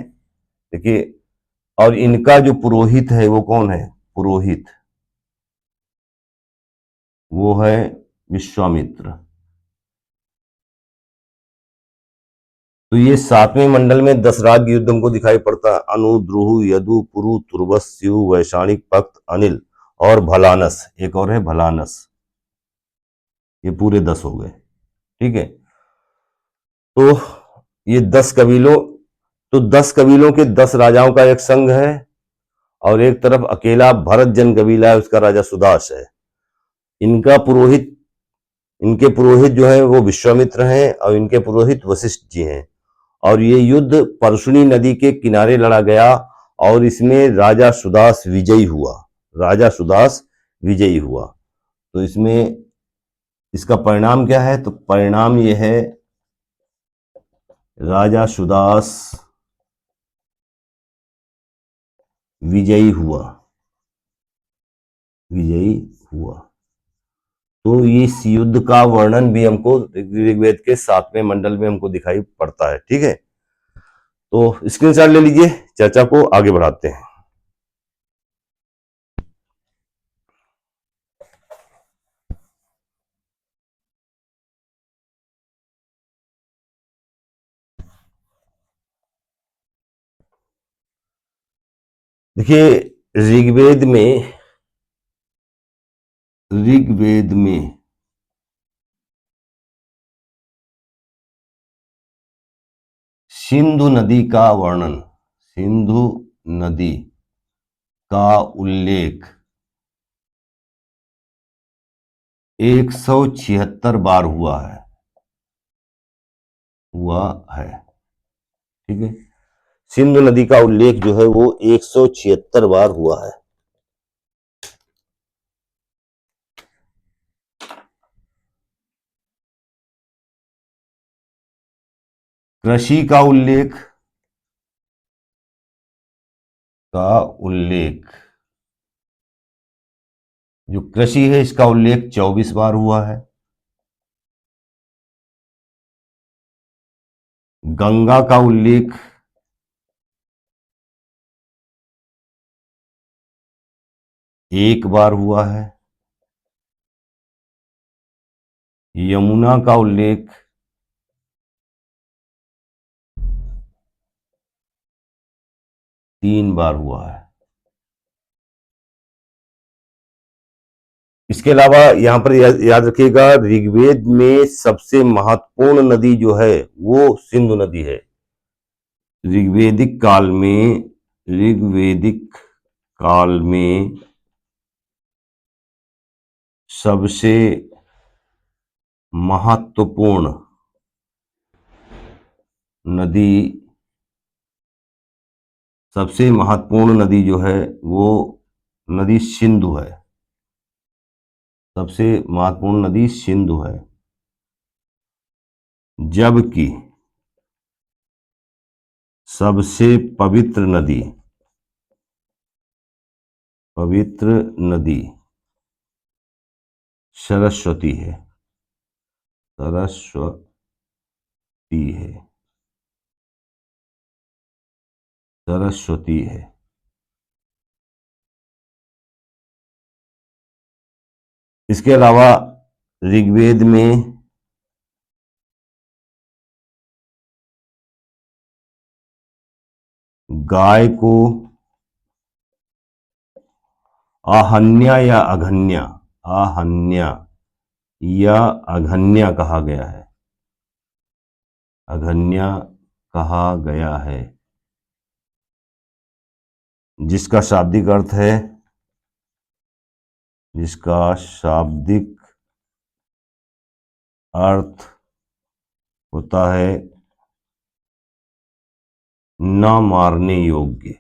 देखिए, और इनका जो पुरोहित है वो कौन है? पुरोहित वो है विश्वामित्र। तो ये 7वें मंडल में 10 राग युद्ध हमको दिखाई पड़ता है। अनु, द्रुहु, यदु, पुरु, तुर्वस, शिव, वैशाणिक, पक्त, अनिल और भलानस, एक और है भलानस। ये पूरे 10 हो गए, ठीक है। तो ये 10 कबीलों, तो 10 कबीलों के 10 राजाओं का एक संघ है, और एक तरफ अकेला भरत जन कबीला है, उसका राजा सुदास है। इनके पुरोहित जो है वो विश्वामित्र हैं और इनके पुरोहित वशिष्ठ जी हैं। और ये युद्ध परशुनी नदी के किनारे लड़ा गया और इसमें राजा सुदास विजयी हुआ, राजा सुदास विजयी हुआ। तो इसमें इसका परिणाम क्या है? तो परिणाम ये है राजा सुदास विजयी हुआ, विजयी हुआ। तो इस युद्ध का वर्णन भी हमको ऋग्वेद के 7वें मंडल में हमको दिखाई पड़ता है। ठीक है, तो स्क्रीनशॉट ले लीजिए, चर्चा को आगे बढ़ाते हैं। देखिए ऋग्वेद में सिंधु नदी का वर्णन, सिंधु नदी का उल्लेख 176 बार हुआ है। ठीक है, सिंधु नदी का उल्लेख जो है वो 176 बार हुआ है। कृषि का उल्लेख जो कृषि है इसका उल्लेख 24 बार हुआ है। गंगा का उल्लेख 1 बार हुआ है। यमुना का उल्लेख 3 बार हुआ है। इसके अलावा यहां पर याद रखिएगा, ऋग्वेद में सबसे महत्वपूर्ण नदी जो है वो सिंधु नदी है। ऋग्वेदिक काल में सबसे महत्वपूर्ण नदी जो है वो नदी सिंधु है। सबसे महत्वपूर्ण नदी सिंधु है, जबकि सबसे पवित्र नदी सरस्वती है। सरस्वती है। इसके अलावा ऋग्वेद में गाय को आहन्या या अघन्या कहा गया है, जिसका शाब्दिक अर्थ होता है न मारने योग्य।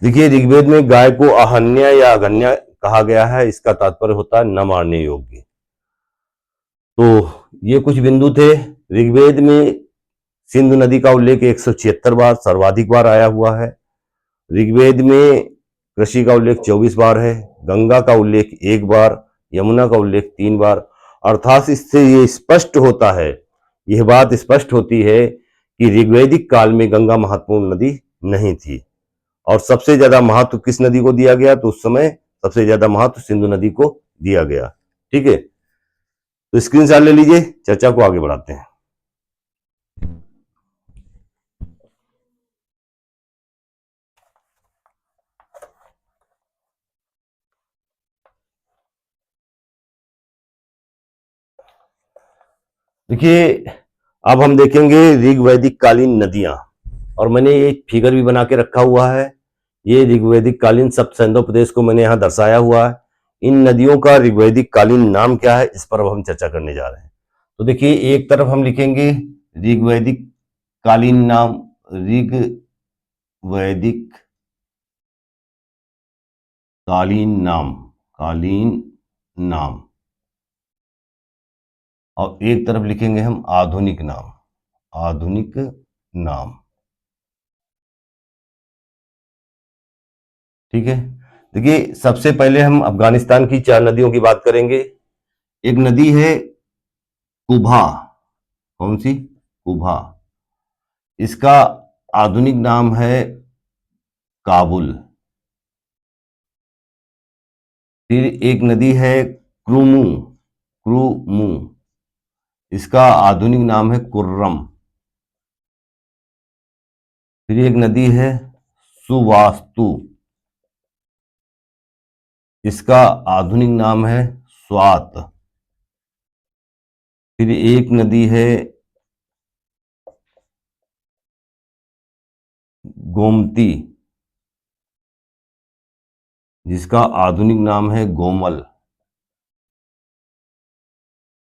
देखिए ऋग्वेद में गाय को आहन्या या अघन्या कहा गया है, इसका तात्पर्य होता है न मारने योग्य। तो ये कुछ बिंदु थे। ऋग्वेद में सिंधु नदी का उल्लेख 176 बार सर्वाधिक बार आया हुआ है। ऋग्वेद में कृषि का उल्लेख 24 बार है। गंगा का उल्लेख 1 बार, यमुना का उल्लेख 3 बार। अर्थात इससे ये स्पष्ट होता है, यह बात स्पष्ट होती है कि ऋग्वैदिक काल में गंगा महत्वपूर्ण नदी नहीं थी, और सबसे ज्यादा महत्व किस नदी को दिया गया? तो उस समय सबसे ज्यादा महत्व सिंधु नदी को दिया गया। ठीक है, तो स्क्रीनशॉट ले लीजिए, चर्चा को आगे बढ़ाते हैं। देखिए अब हम देखेंगे ऋग्वैदिक कालीन नदियां, और मैंने एक फिगर भी बना के रखा हुआ है। ये ऋग्वैदिक कालीन सप्त सिंधु प्रदेश को मैंने यहाँ दर्शाया हुआ है। इन नदियों का ऋग्वैदिक कालीन नाम क्या है, इस पर अब हम चर्चा करने जा रहे हैं। तो देखिए, एक तरफ हम लिखेंगे ऋग्वैदिक कालीन नाम, ऋग्वैदिक कालीन नाम, और एक तरफ लिखेंगे हम आधुनिक नाम। ठीक है। देखिए, सबसे पहले हम अफगानिस्तान की 4 नदियों की बात करेंगे। एक नदी है कुभा। कौन सी? कुभा। इसका आधुनिक नाम है काबुल। फिर एक नदी है क्रूमू, इसका आधुनिक नाम है कुर्रम। फिर एक नदी है सुवास्तु, इसका आधुनिक नाम है स्वात। फिर एक नदी है गोमती, जिसका आधुनिक नाम है गोमल।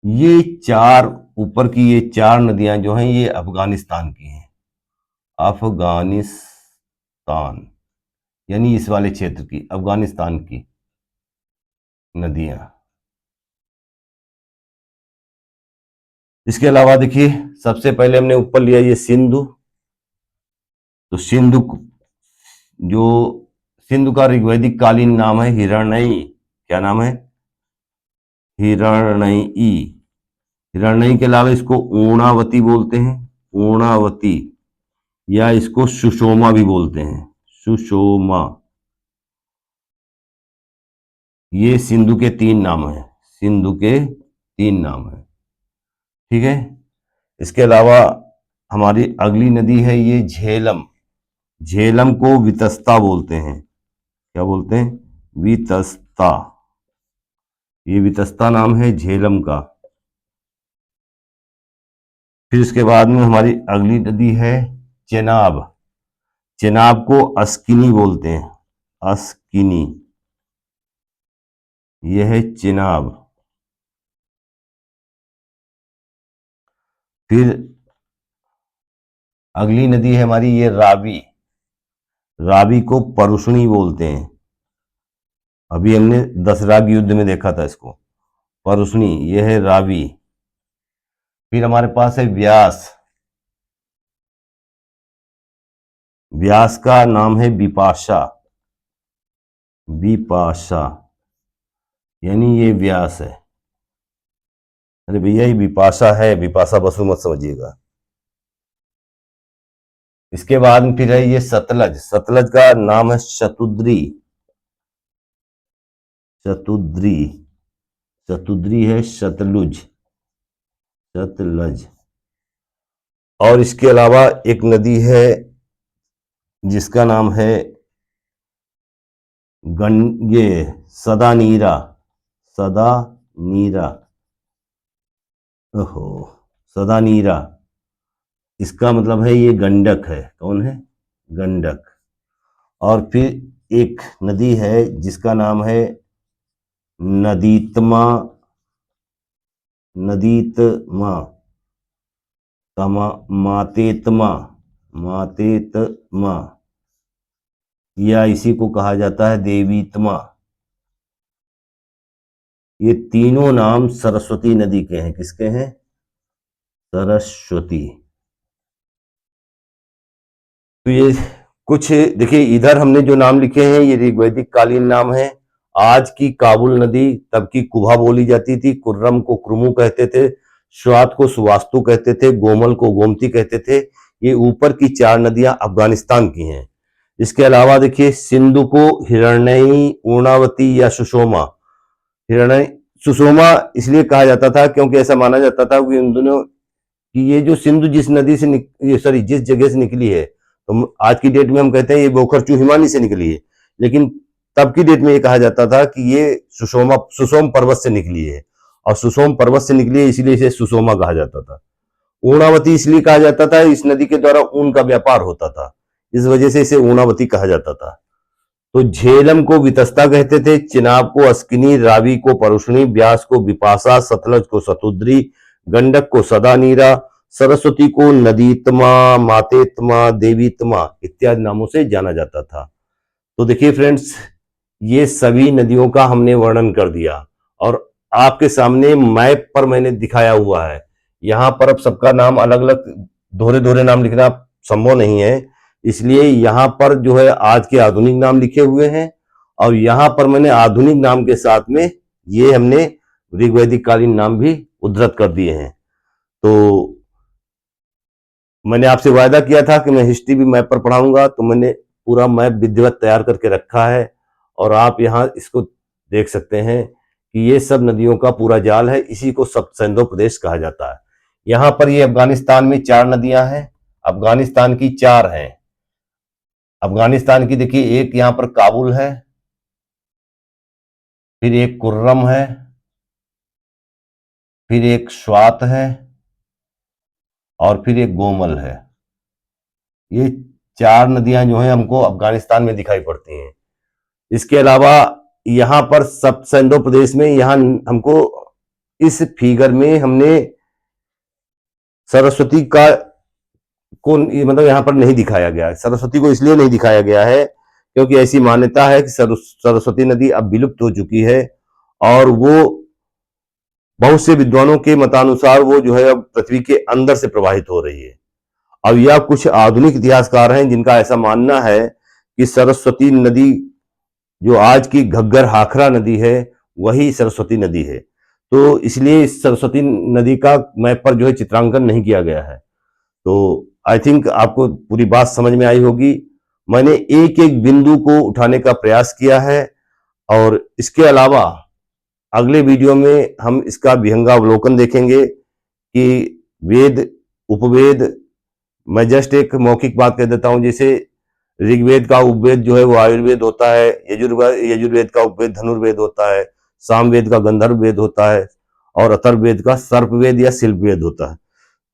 ये 4 ऊपर की ये 4 नदियां जो हैं, ये अफगानिस्तान की हैं। अफगानिस्तान यानी इस वाले क्षेत्र की, अफगानिस्तान की नदियां। इसके अलावा देखिए, सबसे पहले हमने ऊपर लिया ये सिंधु। तो जो सिंधु का ऋग्वैदिक कालीन नाम है हिरण्यई। क्या नाम है? हिरण्यई। हिरण्यई के अलावा इसको ऊर्णावती बोलते हैं, ऊर्णावती, या इसको सुषोमा भी बोलते हैं, सुषोमा। ये सिंधु के 3 नाम हैं, सिंधु के 3 नाम हैं। ठीक है। इसके अलावा हमारी अगली नदी है ये झेलम। झेलम को वितस्ता बोलते हैं। क्या बोलते हैं? वितस्ता। ये वितस्ता नाम है झेलम का। फिर इसके बाद में हमारी अगली नदी है चेनाब। चेनाब को अस्किनी बोलते हैं, अस्किनी। यह है चेनाब। फिर अगली नदी है हमारी ये रावी। रावी को परुष्णी बोलते हैं। अभी हमने दसराग युद्ध में देखा था इसको, परुष्णी। यह है रावी। फिर हमारे पास है व्यास। व्यास का नाम है विपाशा, विपाशा, यानी ये व्यास है। अरे भैया, ये विपाशा है, विपाशा बसु मत समझिएगा। इसके बाद फिर है ये सतलज। सतलज का नाम है शतुद्री। शतुद्री, शतुद्री है शतलुज, सतलज। और इसके अलावा एक नदी है जिसका नाम है ये सदानीरा। सदानीरा, ओहो, सदानीरा। इसका मतलब है ये गंडक है। कौन है? गंडक। और फिर एक नदी है जिसका नाम है नदीतमा। नदीतमा, मातेतमा, मातेतमा, या इसी को कहा जाता है देवीतमा। ये तीनों नाम सरस्वती नदी के हैं। किसके हैं? सरस्वती। तो ये कुछ देखिए, इधर हमने जो नाम लिखे हैं ये ऋग्वैदिक कालीन नाम है। आज की काबुल नदी तब की कुभा बोली जाती थी। कुर्रम को क्रुमु कहते थे, स्वात को सुवास्तु कहते थे, गोमल को गोमती कहते थे। ये ऊपर की 4 नदियां अफगानिस्तान की हैं। इसके अलावा देखिए, सिंधु को हिरण्यई, ऊर्णावती या सुषोमा। हिरण्य सुषोमा इसलिए कहा जाता था क्योंकि ऐसा माना जाता था कि उन दोनों कि ये जो सिंधु जिस नदी से जिस जगह से निकली है, तो आज की डेट में हम कहते हैं ये बोखरचू हिमानी से निकली है, लेकिन तब की डेट में ये कहा जाता था कि ये सुसोम पर्वत से निकली है, और सुसोम पर्वत से निकली है इसलिए इसे सुसोमा कहा जाता था। ऊर्णावती इसलिए कहा जाता था, इस नदी के द्वारा ऊन का व्यापार होता था, इस वजह से इसे ऊर्णावती कहा जाता था। तो झेलम को वितस्ता कहते थे, चिनाब को अस्किनी, रावी को परुष्णी, ब्यास को विपाशा, सतलज को सतुद्री, गंडक को सदानीरा, सरस्वती को नदीतमा, मातेतमा, देवीतमा इत्यादि नामों से जाना जाता था। तो देखिए फ्रेंड्स, ये सभी नदियों का हमने वर्णन कर दिया और आपके सामने मैप पर मैंने दिखाया हुआ है। यहां पर अब सबका नाम अलग अलग दोहरे दोहरे नाम लिखना संभव नहीं है, इसलिए यहां पर जो है आज के आधुनिक नाम लिखे हुए हैं और यहां पर मैंने आधुनिक नाम के साथ में ये हमने ऋग्वैदिक कालीन नाम भी उद्धृत कर दिए हैं। तो मैंने आपसे वायदा किया था कि मैं हिस्ट्री भी मैप पर पढ़ाऊंगा, तो मैंने पूरा मैप विधिवत तैयार करके रखा है और आप यहाँ इसको देख सकते हैं कि ये सब नदियों का पूरा जाल है। इसी को सप्तसिंधु प्रदेश कहा जाता है। यहाँ पर ये अफगानिस्तान में 4 नदियां हैं, अफगानिस्तान की 4 हैं। अफगानिस्तान की देखिए, एक यहाँ पर काबुल है, फिर एक कुर्रम है, फिर एक स्वात है और फिर एक गोमल है। ये 4 नदियां जो हैं हमको अफगानिस्तान में दिखाई पड़ती हैं। इसके अलावा यहां पर सप्तसिंधु प्रदेश में यहां हमको इस फिगर में हमने सरस्वती का को मतलब यहां पर नहीं दिखाया गया है। सरस्वती को इसलिए नहीं दिखाया गया है क्योंकि ऐसी मान्यता है कि सरस्वती नदी अब विलुप्त हो चुकी है और वो बहुत से विद्वानों के मतानुसार वो जो है अब पृथ्वी के अंदर से प्रवाहित हो रही है। अब यह कुछ आधुनिक इतिहासकार हैं जिनका ऐसा मानना है कि सरस्वती नदी जो आज की घग्गर हाखरा नदी है वही सरस्वती नदी है। तो इसलिए इस सरस्वती नदी का मैप पर जो है चित्रांकन नहीं किया गया है। तो आई थिंक आपको पूरी बात समझ में आई होगी। मैंने एक एक बिंदु को उठाने का प्रयास किया है और इसके अलावा अगले वीडियो में हम इसका विहंगावलोकन देखेंगे कि वेद, उपवेद, मैं जस्ट एक मौखिक बात कह देता हूं, जैसे ऋग्वेद का उपवेद जो है वो आयुर्वेद होता है, यजुर्वेद का उपवेद धनुर्वेद होता है, सामवेद का गंधर्व वेद होता है और अथर्ववेद का सर्पवेद या शिल्पवेद होता है।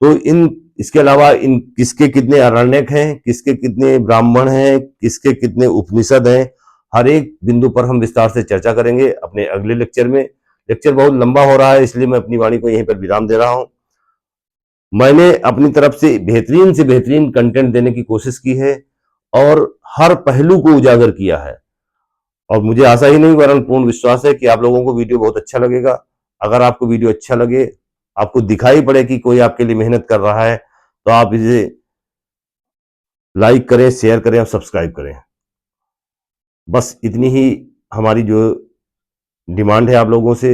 तो इसके अलावा इन किसके कितने आरण्यक हैं, किसके कितने ब्राह्मण हैं, किसके कितने उपनिषद हैं, हर एक बिंदु पर हम विस्तार से चर्चा करेंगे अपने अगले लेक्चर में। लेक्चर बहुत लंबा हो रहा है इसलिए मैं अपनी वाणी को यहीं पर विराम दे रहा हूं। मैंने अपनी तरफ से बेहतरीन कंटेंट देने की कोशिश की है और हर पहलू को उजागर किया है और मुझे आशा ही नहीं वरन पूर्ण विश्वास है कि आप लोगों को वीडियो बहुत अच्छा लगेगा। अगर आपको वीडियो अच्छा लगे, आपको दिखाई पड़े कि कोई आपके लिए मेहनत कर रहा है, तो आप इसे लाइक करें, शेयर करें और सब्सक्राइब करें। बस इतनी ही हमारी जो डिमांड है आप लोगों से।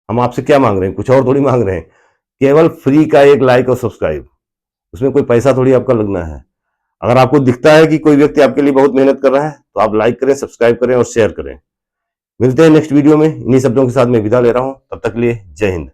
हम आपसे क्या मांग रहे हैं, कुछ और थोड़ी मांग रहे हैं, केवल फ्री का एक लाइक और सब्सक्राइब, उसमें कोई पैसा थोड़ी आपका लगना है। अगर आपको दिखता है कि कोई व्यक्ति आपके लिए बहुत मेहनत कर रहा है तो आप लाइक करें, सब्सक्राइब करें और शेयर करें। मिलते हैं नेक्स्ट वीडियो में। इन्हीं शब्दों के साथ मैं विदा ले रहा हूं, तब तक के लिए जय हिंद।